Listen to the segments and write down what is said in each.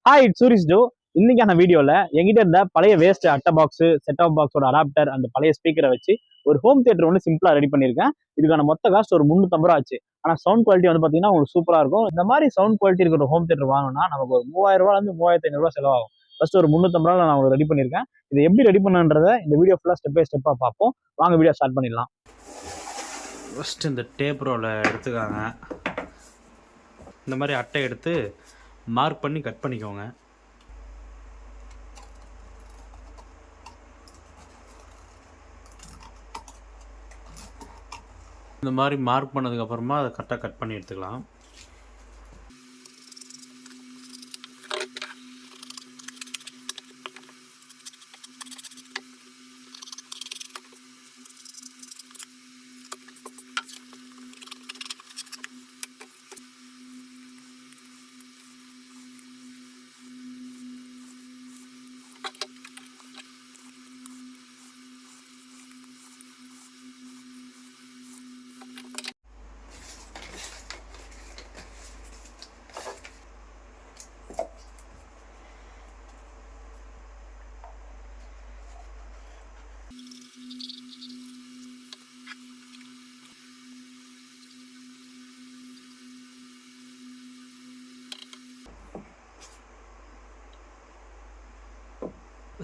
Hi it's சூரிஸ் two. இன்னைக்கான வீடியோல எங்கிட்ட இருந்த பழைய வேஸ்ட் அட்டை பாக்ஸ், செட் ஆஃப் பாக்ஸோட அடாப்டர், அந்த பழைய ஸ்பீக்கரை வச்சு ஒரு ஹோம் தியேட்டர் ஒன்று சிம்பிளா ரெடி பண்ணியிருக்கேன். இதுக்கான மொத்த காஸ்ட் ஒரு 350 ரூபா ஆச்சு. ஆனா சவுண்ட் குவாலிட்டி வந்து பாத்தீங்கன்னா உங்களுக்கு சூப்பரா இருக்கும். இந்த மாதிரி சவுண்ட் குவாலிட்டி இருக்கிற ஹோம் தியேட்டர் வாங்கினா நமக்கு ஒரு 3000 ரூபாயிலிருந்து 3500 ரூபாய் செலவாகும். ஃபர்ஸ்ட் ஒரு 350 ரூபாய் நான் உங்களுக்கு ரெடி பண்ணியிருக்கேன். இதை எப்படி ரெடி பண்ணுன்றத இந்த வீடியோ ஃபுல்லா ஸ்டெப் பை ஸ்டெப்பா பார்ப்போம். வாங்க வீடியோ ஸ்டார்ட் பண்ணிடலாம். ஃபஸ்ட்டு இந்த டேப் ரோலை எடுத்துக்காங்க. இந்த மாதிரி அட்டை எடுத்து மார்க் பண்ணி கட் பண்ணிக்கோங்க. இந்த மாதிரி மார்க் பண்ணதுக்கப்புறமா அதை கரெக்டாக கட் பண்ணி எடுத்துக்கலாம்.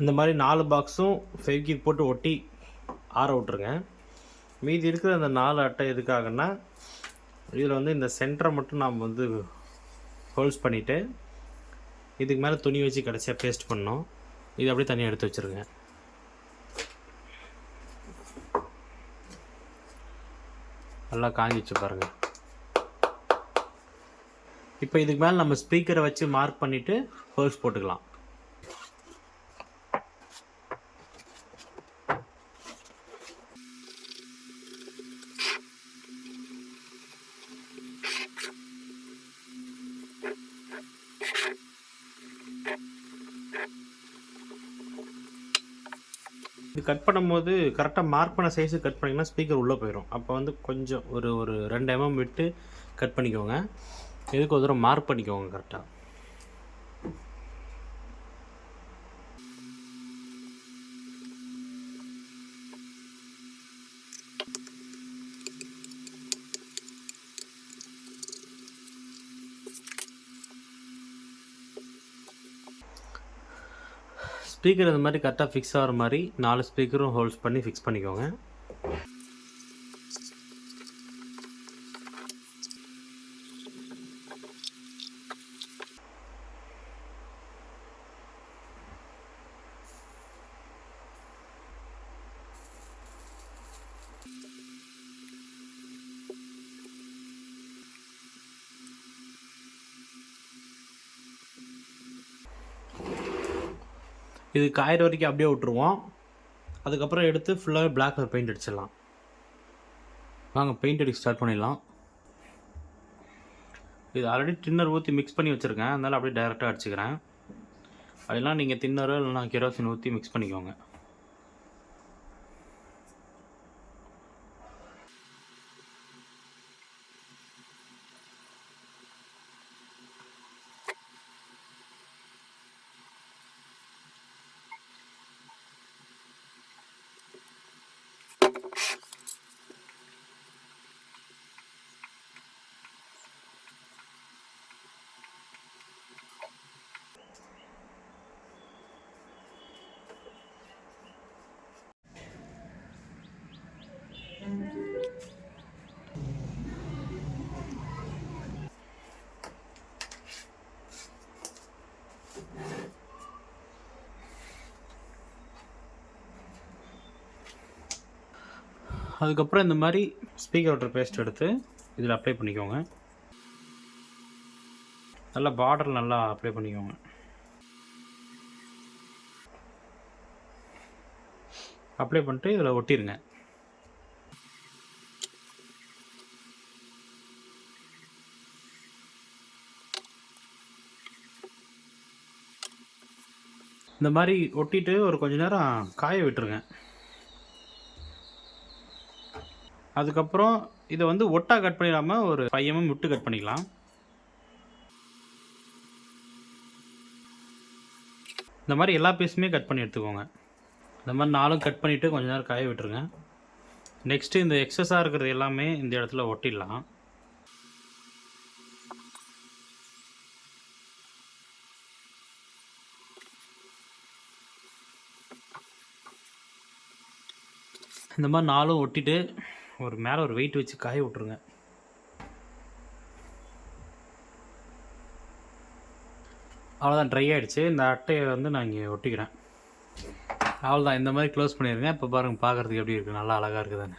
இந்த மாதிரி 4 பாக்ஸும் ஃபெவிக்விக் போட்டு ஒட்டி ஆற விட்ருங்க. மீதி இருக்கிற அந்த 4 அட்டை எதுக்காகன்னா, இதில் வந்து இந்த சென்டரை மட்டும் நாம் வந்து ஹோல்ஸ் பண்ணிவிட்டு இதுக்கு மேலே துணி வச்சு கடைசியாக பேஸ்ட் பண்ணோம். இது அப்படியே தனியாக எடுத்து வச்சுருங்க. நல்லா காஞ்சிச்சு பாருங்கள். இப்போ இதுக்கு மேலே நம்ம ஸ்பீக்கரை வச்சு மார்க் பண்ணிவிட்டு ஹோல்ஸ் போட்டுக்கலாம். இது கட் பண்ணும்போது கரெக்டாக மார்க் பண்ண சைஸு கட் பண்ணிங்கன்னா ஸ்பீக்கர் உள்ளே போயிடும். அப்போ வந்து கொஞ்சம் ஒரு 2 mm விட்டு கட் பண்ணிக்கோங்க. இதுக்கு ஒரு தூரம் மார்க் பண்ணிக்கோங்க கரெக்டாக. ஸ்பீக்கர் இந்த மாதிரி கரெக்டாக ஃபிக்ஸ் ஆகிற மாதிரி 4 ஸ்பீக்கரும் ஹோல்ஸ் பண்ணி ஃபிக்ஸ் பண்ணிக்கோங்க. இது காயிற வரைக்கும் அப்படியே விட்டுருவோம். அதுக்கப்புறம் எடுத்து ஃபுல்லாகவே பிளாக் கலர் பெயிண்ட் அடிச்சிடலாம். வாங்க பெயிண்ட் அடிக்க ஸ்டார்ட் பண்ணிடலாம். இது ஆல்ரெடி டின்னர் ஊற்றி மிக்ஸ் பண்ணி வச்சுருக்கேன், அதனால் அப்படியே டைரெக்டாக அடிச்சுக்கிறேன். அதெல்லாம் நீங்கள் டின்னரோ இல்லைனா கெரோசின் ஊற்றி மிக்ஸ் பண்ணிக்கோங்க. அதுக்கப்புறம் இந்த மாதிரி ஸ்பீக்கர் வாட்டர் பேஸ்ட் எடுத்து இதில் அப்ளை பண்ணிக்கோங்க. நல்லா பார்டர் நல்லா அப்ளை பண்ணிக்கோங்க. அப்ளை பண்ணிட்டு இதில் ஒட்டிடுங்க. இந்த மாதிரி ஒட்டிட்டு ஒரு கொஞ்ச நேரம் காய விட்டுருங்க. அதுக்கப்புறம் இதை வந்து ஒட்டா கட் பண்ணிடாமல் ஒரு 5 mm விட்டு கட் பண்ணிக்கலாம். இந்த மாதிரி எல்லா பீஸுமே கட் பண்ணி எடுத்துக்கோங்க. இந்த மாதிரி 4 கட் பண்ணிவிட்டு கொஞ்சம் நேரம் காய விட்டுருங்க. நெக்ஸ்ட்டு இந்த எக்ஸஸாக இருக்கிறது எல்லாமே இந்த இடத்துல ஒட்டிடலாம். இந்த மாதிரி 4 ஒட்டிட்டு மேலே ஒரு வெயிட் வச்சு காய விட்ருங்க. அவ்வளோதான், ட்ரை ஆகிடுச்சு. இந்த அட்டையை வந்து நான் இங்கே ஒட்டிக்கிறேன். அவ்வளோதான், இந்த மாதிரி க்ளோஸ் பண்ணிடுங்க. இப்போ பாருங்கள், பார்க்குறதுக்கு எப்படி இருக்குது, நல்லா அழகாக இருக்குதானே.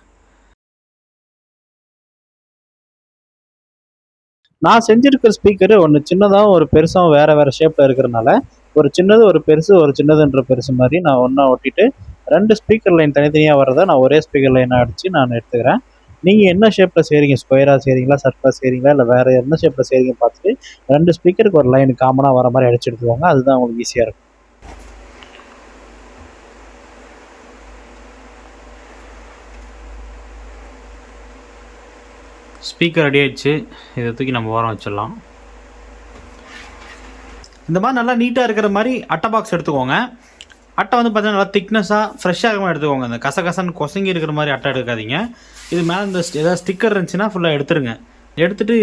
நான் செஞ்சிருக்கிற ஸ்பீக்கரு ஒன்று சின்னதாகவும் ஒரு பெருசாகவும் வேறு ஷேப்பில் இருக்கிறனால ஒரு சின்னது ஒரு பெருசு, ஒரு சின்னதுன்ற பெருசு மாதிரி நான் ஒன்றா ஒட்டிட்டு 2 ஸ்பீக்கர் லைன் தனித்தனியாக வர்றதை நான் ஒரே ஸ்பீக்கர் லைனாக அடித்து நான் எடுத்துக்கிறேன். நீங்கள் என்ன ஷேப்பில் செய்கிறீங்க, ஸ்கொயராக செய்கிறீங்களா, சர்க்கிளாக செய்கிறீங்களா, இல்லை வேறு என்ன ஷேப்பில் செய்கிறீங்கன்னு பார்த்துட்டு 2 ஸ்பீக்கருக்கு ஒரு லைன் காமனாக வர மாதிரி அடிச்சு எடுத்துக்கோங்க. அதுதான் உங்களுக்கு ஈஸியாக இருக்கும். ஸ்பீக்கர் ரெடி ஆகிடுச்சு. இதை தூக்கி நம்ம ஓரம் வச்சிடலாம். இந்த மாதிரி நல்லா நீட்டாக இருக்கிற மாதிரி அட்டை பாக்ஸ் எடுத்துக்கோங்க. அட்டை வந்து பார்த்தீங்கன்னா நல்லா திக்னஸாக ஃப்ரெஷ்ஷாக இருக்கிற மாதிரி எடுத்துக்கோங்க. இந்த கசகசன்னு கொசங்கி இருக்கிற மாதிரி அட்டை எடுக்காதீங்க. இது மேலே இந்த ஏதாவது ஸ்டிக்கர் இருந்துச்சுன்னா ஃபுல்லாக எடுத்துருங்க. எடுத்துகிட்டு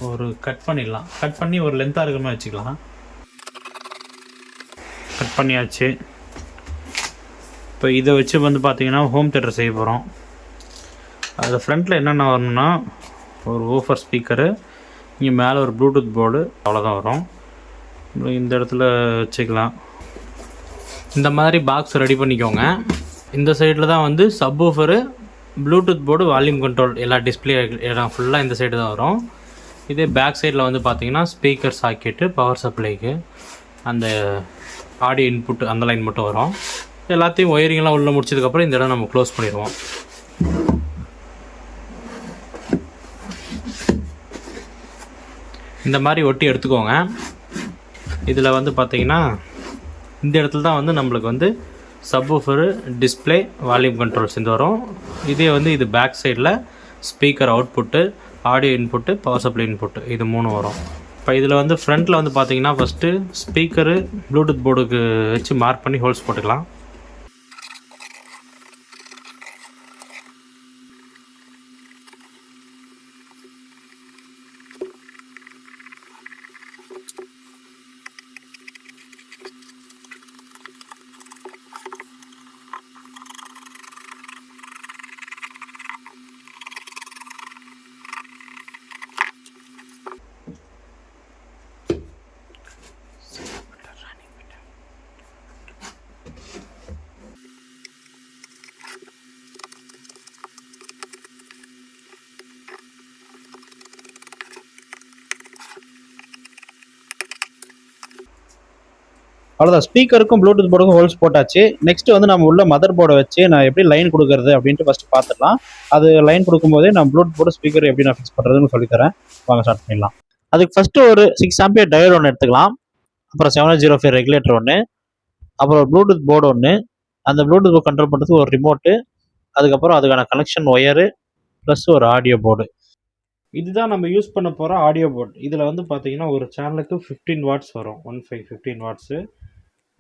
ஒரு கட் பண்ணிடலாம். கட் பண்ணி ஒரு லென்த்தாக இருக்கிற மாதிரி வச்சுக்கலாம். கட் பண்ணியாச்சு. இப்போ இதை வச்சு வந்து பார்த்தீங்கன்னா ஹோம் தியேட்டர் செய்ய போகிறோம். அதில் ஃப்ரண்ட்டில் என்னென்ன வரணும்னா, ஒரு ஊஃபர் ஸ்பீக்கரு, இங்கே மேலே ஒரு ப்ளூடூத் போர்டு, அவ்வளோதான் வரும். இந்த இடத்துல வச்சுக்கலாம். இந்த மாதிரி பாக்ஸ் ரெடி பண்ணிக்கோங்க. இந்த சைடில் தான் வந்து sub woofer, Bluetooth board, volume control எல்லா டிஸ்பிளே இடம் ஃபுல்லாக இந்த சைடு தான் வரும். இதே பேக் சைடில் வந்து பார்த்திங்கன்னா ஸ்பீக்கர் சாக்கெட்டு, பவர் சப்ளைக்கு, அந்த ஆடியோ இன்புட் அந்த லைன் மட்டும் வரும். எல்லாத்தையும் ஒயரிங்லாம் உள்ளே முடிச்சதுக்கப்புறம் இந்த இடம் நம்ம க்ளோஸ் பண்ணிடுவோம். இந்த மாதிரி ஒட்டி எடுத்துக்கோங்க. இதில் வந்து பார்த்திங்கன்னா இந்த இடத்துல தான் வந்து நம்மளுக்கு வந்து சப்வூஃபரு, டிஸ்பிளே, வால்யூம் கண்ட்ரோல்ஸ் இந்த வரும். இதே வந்து இது பேக் சைடில் speaker output, audio input, power supply input, இது 3 வரும். இப்போ இதில் வந்து ஃப்ரண்ட்டில் வந்து பார்த்திங்கன்னா ஃபஸ்ட்டு ஸ்பீக்கரு, ப்ளூடூத் போர்டுக்கு வச்சு மார்க் பண்ணி ஹோல்ஸ் போட்டுக்கலாம். அவ்வளோதான், ஸ்பீக்கருக்கும் ப்ளூடூத் போர்டுக்கும் ஹோல்ஸ் போட்டாச்சு. நெக்ஸ்ட் வந்து நம்ம உள்ள மதர் போர்டை வச்சு நான் எப்படி லைன் கொடுக்குறது அப்படின்ட்டு ஃபஸ்ட்டு பார்த்துடலாம். அது லைன் கொடுக்கும்போதே நான் ப்ளூடூத் போர்டு ஸ்பீக்கர் எப்படி நான் ஃபிக்ஸ் பண்ணுறதுன்னு சொல்லித்தரேன். வாங்க ஸ்டார்ட் பண்ணிடலாம். அதுக்கு ஃபஸ்ட்டு ஒரு 6 ஆம்பியர் டயோட் ஒன்று எடுத்துக்கலாம். அப்புறம் 705 ரெகுலேட்டர் ஒன்று, அப்புறம் ப்ளூடூத் போர்டு ஒன்று, அந்த ப்ளூடூத் போர்டு கண்ட்ரோல் பண்ணுறதுக்கு ஒரு ரிமோட்டு, அதுக்கப்புறம் அதுக்கான கனெக்ஷன் ஒயரு ப்ளஸ் ஒரு ஆடியோ போர்டு. இதுதான் நம்ம யூஸ் பண்ண போகிற ஆடியோ போர்டு. இதில் வந்து பார்த்தீங்கன்னா ஒரு சேனலுக்கு 15 வாட்ஸ் வரும், 15 வாட்ஸு.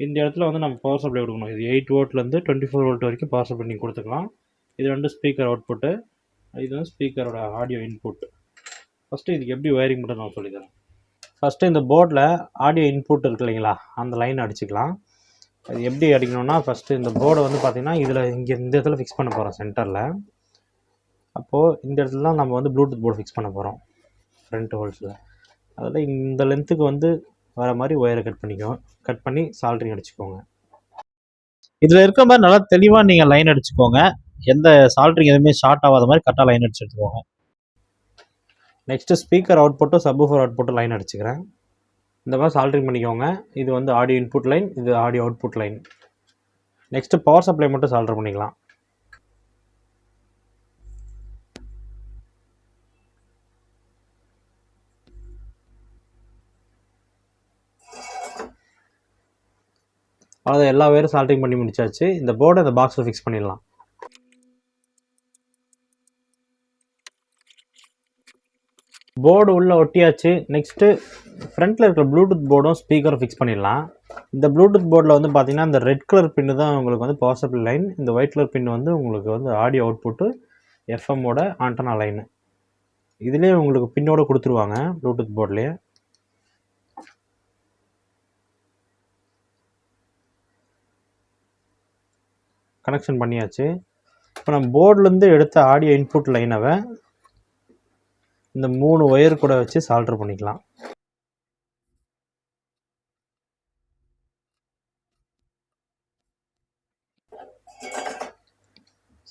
இந்த இடத்துல வந்து நம்ம பவர் சப்ளை கொடுக்கணும். இது 8 வோல்ட்லேருந்து 24 வோல்ட் வரைக்கும் பவர் சப்ளை நீங்கள் கொடுத்துக்கலாம். இது வந்து ஸ்பீக்கர் அவுட்புட்டு, இது வந்து ஸ்பீக்கரோட ஆடியோ இன்புட். ஃபஸ்ட்டு இதுக்கு எப்படி ஒயரிங் மட்டும் நான் சொல்லித்தரேன். ஃபஸ்ட்டு இந்த போர்டில் ஆடியோ இன்புட் இருக்கு இல்லைங்களா, அந்த லைன் அடிச்சுக்கலாம். அது எப்படி அடிக்கணும்னா, ஃபஸ்ட்டு இந்த போர்டை வந்து பார்த்திங்கன்னா இதில் இங்கே இந்த இடத்துல ஃபிக்ஸ் பண்ண போகிறோம் சென்டரில். அப்போது இந்த இடத்துல தான் நம்ம வந்து ப்ளூடூத் போர்டு ஃபிக்ஸ் பண்ண போகிறோம் ஃப்ரண்ட் ஹோல்ஸில். அதில் இந்த லென்த்துக்கு வந்து வர மாதிரி ஒயரை கட் பண்ணி சால்ட்ரிங் அடிச்சுக்கோங்க. இதில் இருக்கிற மாதிரி நல்லா தெளிவாக நீங்கள் லைன் அடிச்சுக்கோங்க. எந்த சால்ட்ரிங் எதுவுமே ஷார்ட் ஆகாத மாதிரி கரெக்டாக லைன் அடிச்சு எடுத்துக்கோங்க. நெக்ஸ்ட்டு ஸ்பீக்கர் அவுட்புட்டும் சப்வூஃபர் அவுட்புட்டும் லைன் அடிச்சுக்கிறேன். இந்த மாதிரி சால்ட்ரிங் பண்ணிக்கோங்க. இது வந்து ஆடியோ இன்புட் லைன், இது audio output line. Next power supply மட்டும் சால்டர் பண்ணிக்கலாம். அவ்வளோதான், எல்லா ஒயரும் சால்ட்ரிங் பண்ணி முடிச்சாச்சு. இந்த போர்டை இந்த பாக்ஸில் ஃபிக்ஸ் பண்ணிடலாம். போர்டு உள்ளே ஒட்டியாச்சு. நெக்ஸ்ட்டு ஃப்ரண்ட்டில் இருக்கிற ப்ளூடூத் போர்டும் ஸ்பீக்கரும் ஃபிக்ஸ் பண்ணிடலாம். இந்த ப்ளூடூத் போர்டில் வந்து பார்த்தீங்கன்னா இந்த ரெட் கலர் பின்னு தான் உங்களுக்கு வந்து பவர் சப்ளை லைன், இந்த ஒயிட் கலர் பின் வந்து உங்களுக்கு வந்து ஆடியோ அவுட்புட்டு எஃப்எம்மோட ஆண்டனா லைனு. இதுலேயே உங்களுக்கு பின்னோட கொடுத்துருவாங்க ப்ளூடூத் போர்ட்லேயே. கனெக்ஷன் பண்ணியாச்சு. இப்போ நம்ம போர்ட்லேருந்து எடுத்த ஆடியோ இன்புட் லைனவை இந்த 3 ஒயர் கூட வச்சு சால்டர் பண்ணிக்கலாம்.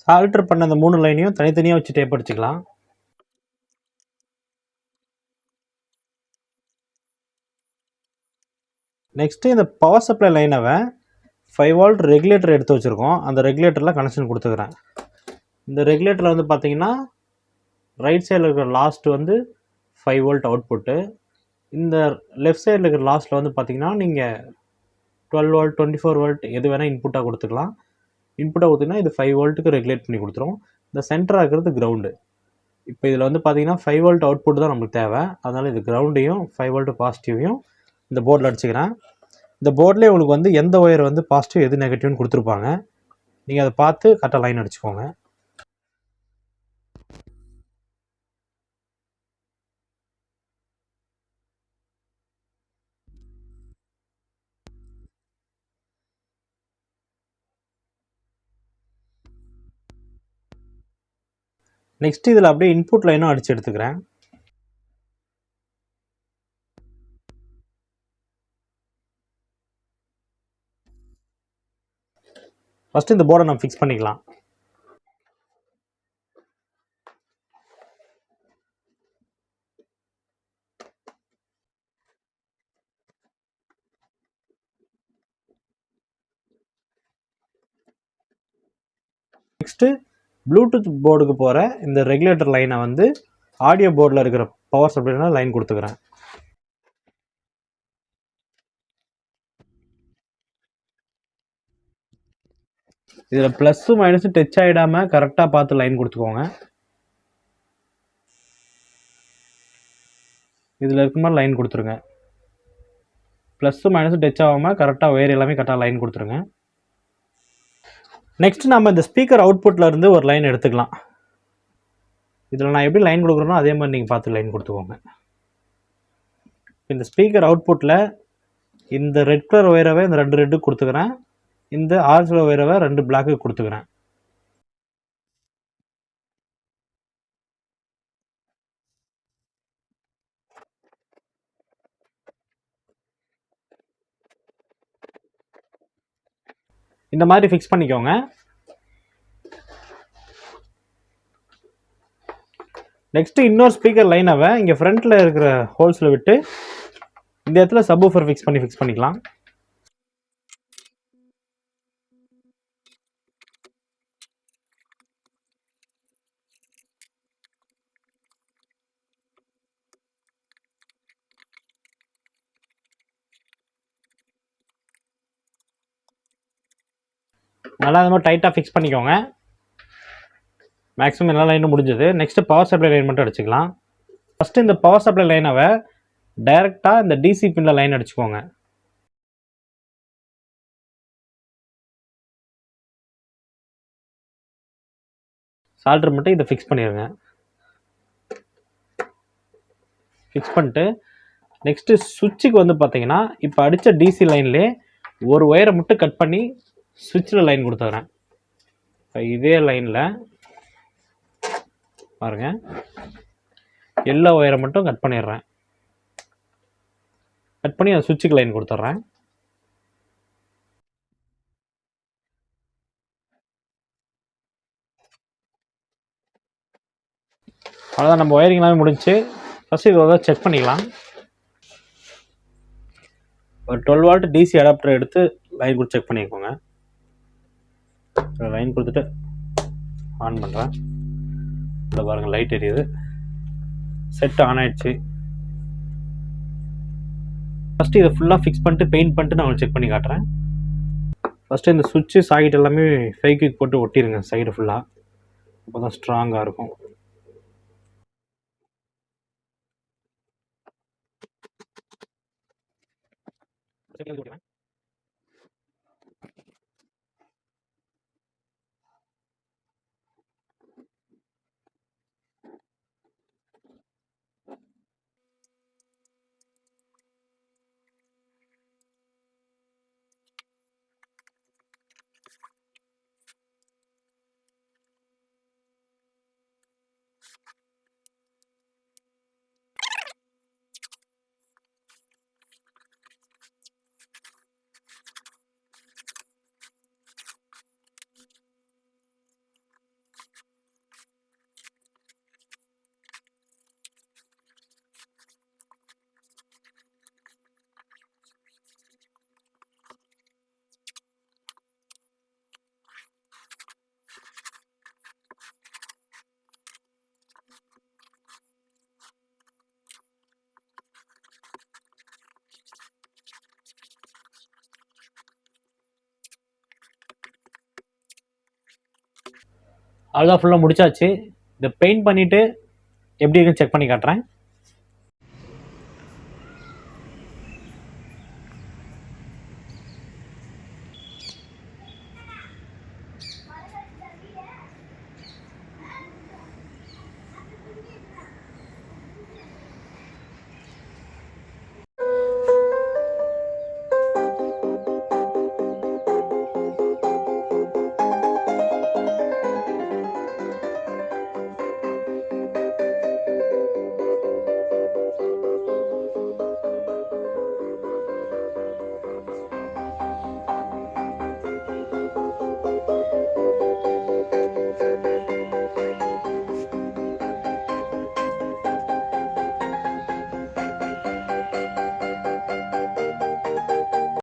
சால்டர் பண்ண அந்த 3 லைனையும் தனித்தனியாக வச்சு டேப் அடிச்சுக்கலாம். நெக்ஸ்ட்டு இந்த பவர் சப்ளை லைனவை 5 வோல்ட் ரெகுலேட்டர் எடுத்து வச்சுருக்கோம், அந்த ரெகுலேட்டரில் கனெக்ஷன் கொடுத்துக்கிறேன். இந்த ரெகுலேட்டரில் வந்து பார்த்தீங்கன்னா ரைட் சைடில் இருக்கிற லாஸ்ட் வந்து 5 வோல்ட் அவுட்புட்டு, இந்த லெஃப்ட் சைடில் இருக்கிற லாஸ்ட்டில் வந்து பார்த்தீங்கன்னா நீங்கள் 12 வோல்ட் 24 வோல்ட் எது வேணால் இன்புட்டாக கொடுத்துக்கலாம். இன்புட்டாக கொடுத்தீங்கன்னா இது 5 வோல்ட்டுக்கு ரெகுலேட் பண்ணி கொடுத்துரும். இந்த சென்டராக இருக்கிறது கிரவுண்டு. இப்போ இதில் வந்து பார்த்தீங்கன்னா 5 வோல்ட் அவுட்புட் தான் நம்மளுக்கு தேவை, அதனால் இது கிரவுண்டையும் 5 வோல்ட் பாசிட்டிவையும் இந்த போர்டில் அடிச்சுக்கிறேன். இந்த போர்ட்லேயே உங்களுக்கு வந்து எந்த ஒயர் வந்து பாசிட்டிவ் எது நெகட்டிவ்னு கொடுத்துருப்பாங்க, நீங்கள் அதை பார்த்து கரெக்டாக லைன் அடிச்சுக்கோங்க. நெக்ஸ்ட் இதில் அப்படியே இன்புட் லைனும் அடித்து எடுத்துக்கிறேன். ஃபஸ்ட்டு இந்த போர்டை நம்ம ஃபிக்ஸ் பண்ணிக்கலாம். நெக்ஸ்ட்டு ப்ளூடூத் போர்டுக்கு போகிற இந்த ரெகுலேட்டர் லைனை வந்து ஆடியோ போர்டில் இருக்கிற பவர் சப்ளைனா லைன் கொடுத்துக்கிறேன். இதில் ப்ளஸ்ஸும் மைனஸும் டச் ஆகிடாமல் கரெக்டாக பார்த்து லைன் கொடுத்துக்கோங்க. இதில் இருக்க மாதிரி லைன் கொடுத்துருங்க. ப்ளஸ்ஸும் மைனஸும் டச் ஆகாமல் கரெக்டாக ஒயர் எல்லாமே கரெக்டாக லைன் கொடுத்துருங்க. நெக்ஸ்ட் நம்ம இந்த ஸ்பீக்கர் அவுட்புட்டில் இருந்து ஒரு லைன் எடுத்துக்கலாம். இதில் நான் எப்படி லைன் கொடுக்குறேனோ அதே மாதிரி நீங்கள் பார்த்து லைன் கொடுத்துக்கோங்க. இந்த ஸ்பீக்கர் அவுட்புட்டில் இந்த ரெட் கலர் ஒயரவை இந்த 2 ரெட்டுக்கு கொடுத்துக்கிறேன், இந்த ஆரஞ்சு கலர் ஒயரவை 2 பிளாக்கு கொடுத்துக்கிறேன். இந்த மாதிரி ஃபிக்ஸ் பண்ணிக்கோங்க. நெக்ஸ்ட்டு இன்னொரு ஸ்பீக்கர் லைனவை இங்கே ஃப்ரண்ட்டில் இருக்கிற ஹோல்ஸில் விட்டு இந்த இடத்துல சப்வூஃபர் ஃபிக்ஸ் பண்ணிக்கலாம். நல்லா இந்த மாதிரி டைட்டாக ஃபிக்ஸ் பண்ணிக்கோங்க. மேக்ஸிமம் எல்லா லைனும் முடிஞ்சது. நெக்ஸ்ட்டு பவர் சப்ளை லைன் மட்டும் அடிச்சுக்கலாம். ஃபஸ்ட்டு இந்த பவர் சப்ளை லைனவை டைரெக்டாக இந்த டிசி பின்னில் லைன் அடிச்சுக்கோங்க. சால்டர் மட்டும் இதை ஃபிக்ஸ் பண்ணிடுங்க. ஃபிக்ஸ் பண்ணிட்டு நெக்ஸ்ட்டு சுவிட்சுக்கு வந்து பார்த்தீங்கன்னா இப்போ அடித்த டிசி லைன்லேயே ஒரு ஒயரை மட்டும் கட் பண்ணி சுவிட்சில் லைன் கொடுத்துக்கிறேன். இப்போ இதே லைனில் பாருங்கள், எல்லா ஒயரை மட்டும் கட் பண்ணிடுறேன். கட் பண்ணி அந்த சுவிட்சுக்கு லைன் கொடுத்துட்றேன். அவ்வளோதான், நம்ம ஒயரிங் எல்லாமே முடிஞ்சு. ஃபஸ்ட்டு இதை வந்து செக் பண்ணிக்கலாம். ஒரு 12 வால்ட் டிசி அடாப்டர் எடுத்து லைன் கொடுத்து செக் பண்ணிக்கோங்க. லைன் கொடுத்துட்டு ஆன் பண்ணுறேன். இதில் பாருங்கள் லைட் எரியுது, செட் ஆன் ஆகிடுச்சு. ஃபஸ்ட்டு இதை ஃபுல்லாக ஃபிக்ஸ் பண்ணிட்டு பெயிண்ட் பண்ணிட்டு நான் உங்களுக்கு செக் பண்ணி காட்டுறேன். ஃபஸ்ட்டு இந்த சுவிட்சு சாக்கெட் எல்லாமே ஃபெவிக்விக் போட்டு ஒட்டிடுங்க சைடு ஃபுல்லாக, அப்போ தான் ஸ்ட்ராங்காக இருக்கும். அவ்வளோதான், ஃபுல்லாக முடிச்சாச்சு. இதை பெயிண்ட் பண்ணிவிட்டு எப்படி இருக்குன்னு செக் பண்ணி காட்டுறேன்.